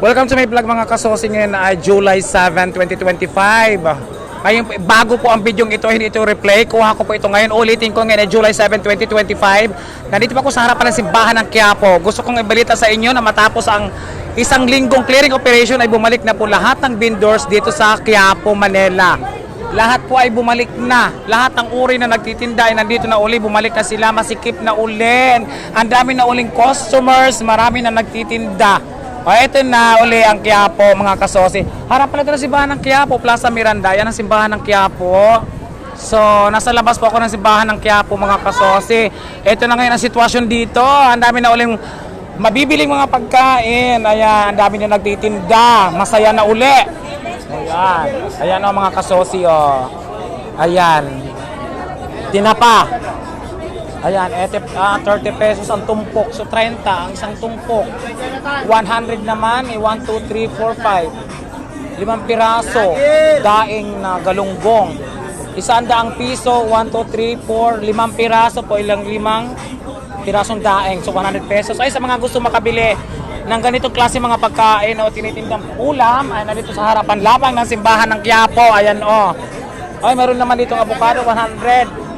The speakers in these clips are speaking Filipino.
Welcome to my vlog mga kasosi. Ngayon ay July 7, 2025. Ngayon, bago po ang video ito, hindi ito replay. Kuha ko po ito ngayon. Ulitin ko ngayon ay July 7, 2025. Nandito pa ako sa harapan ng simbahan ng Quiapo. Gusto kong ibalita sa inyo na matapos ang isang linggong clearing operation ay bumalik na po lahat ng vendors dito sa Quiapo, Manila. Lahat po ay bumalik na. Lahat ng uri na nagtitinda ay nandito na uli. Bumalik na sila. Masikip na uli. Ang dami na uling customers. Marami na nagtitinda. O, ito na uli ang Quiapo, mga kasosi. Harap pala ito na simbahan ng Quiapo, Plaza Miranda. Yan ang simbahan ng Quiapo. So, nasa labas po ako ng simbahan ng Quiapo, mga kasosi. Ito na ngayon ang sitwasyon dito. Ang dami na uling mabibiling mga pagkain. Ayan, ang dami na nagtitinda. Masaya na uli. Ayan. Ayan o, mga kasosi, o. Ayan. Tinapa. Ayan, 30 pesos ang tumpok. So, 30 ang isang tumpok. 100 naman, 1, 2, 3, 4, 5. 5 piraso. Daing na galunggong. 100 piso, 1, 2, 3, 4. 5 piraso po, ilang 5 pirasong daing. So, 100 pesos. Ay, sa mga gusto makabili ng ganitong klase mga pagkain o tinitindang ulam, ay nandito sa harapan lamang ng simbahan ng Quiapo. Ayan, o. Ay, meron naman ditong avocado, 100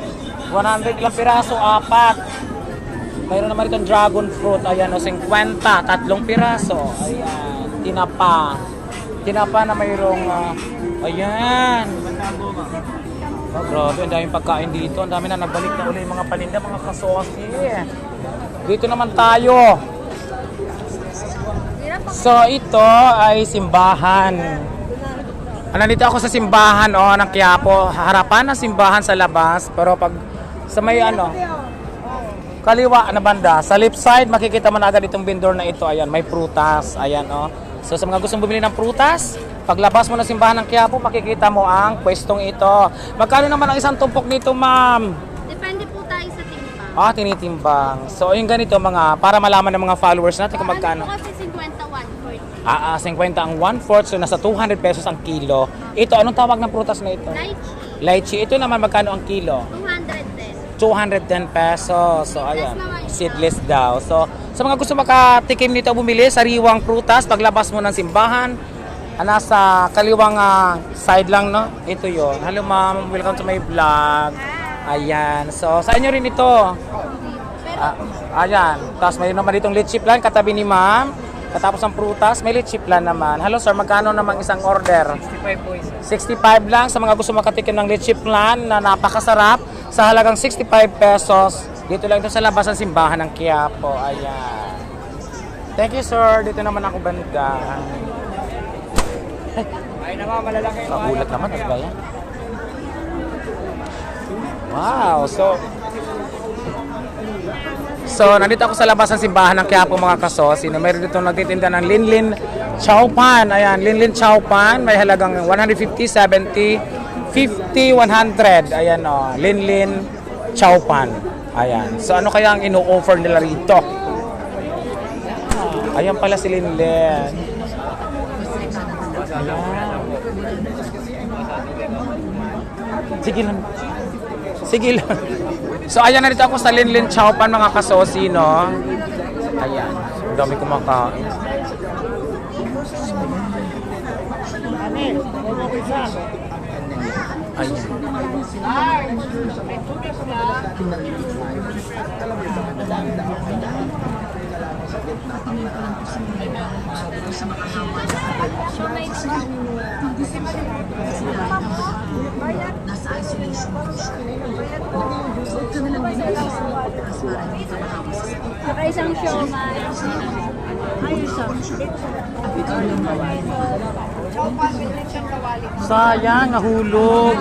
ilang piraso, 4. Mayroon naman itong dragon fruit. Ayan o, 50, 3 piraso. Ayan, tinapa. Tinapa na mayroong, ayan. Oh, grabe, ang daming pagkain dito. Ang dami na nagbalik na uli yung mga paninda, mga kasosi. Dito naman tayo. So, ito ay simbahan. Nandito ako sa simbahan ng Quiapo. Harapan ng simbahan sa labas. Pero pag sa may kaliwa na banda, sa left side, makikita mo na agad itong vendor na ito. Ayan, may prutas. Ayan, o. So, sa mga gustong bumili ng prutas, paglabas mo ng simbahan ng Quiapo, makikita mo ang pwestong ito. Magkano naman ang isang tumpok nito, ma'am? Depende po tayo sa timbang. Tinitimbang. So, yung ganito, mga, para malaman ng mga followers natin kung magkano. Ano po kasi 50, 140. 50 ang 1/4, so nasa 200 pesos ang kilo. Ito, anong tawag ng prutas na ito? Lychee. Lychee. Ito naman, magkano ang kilo? 210 pesos. So, ayan. Seedless daw. So, sa mga gusto makatikim nito bumili, sariwang prutas, paglabas mo ng simbahan, nasa kaliwang side lang, no? Ito yon. Hello, ma'am. Welcome to my vlog. Ayan. So, sa inyo rin ito. Ayan. Tapos, mayroon naman ditong lychee plan, katabi ni ma'am. Katapos ang prutas, may lychee plan naman. Hello, sir. Magkano namang isang order? 65 po isa. 65 lang sa mga gusto makatikim ng lychee plan na napakasarap sa halagang 65 pesos. Dito lang ito sa labas ng simbahan ng Quiapo. Ayan. Thank you, sir. Dito naman ako banda. Ay naman, malalaki. Magulat naman. Ano ba yan? Wow. So, nandito ako sa labas ng simbahan ng Quiapo, mga kasosi. Meron dito nagtitinda ng Linlin Chow Pan. Ayan, Linlin Chow Pan. May halagang 150, 70, 50, 100. Ayan o, Linlin Chow Pan. Ayan. So, ano kaya ang ino-offer nila rito? Ayan pala si Linlin. Sige lang. Sige lang. So, ayan, narito ako sa Linlin Chow Pan, mga kasosi, no? Ayan. Ang dami kumakain. Ayan. Saka isang siomay. Sayang, nahulog.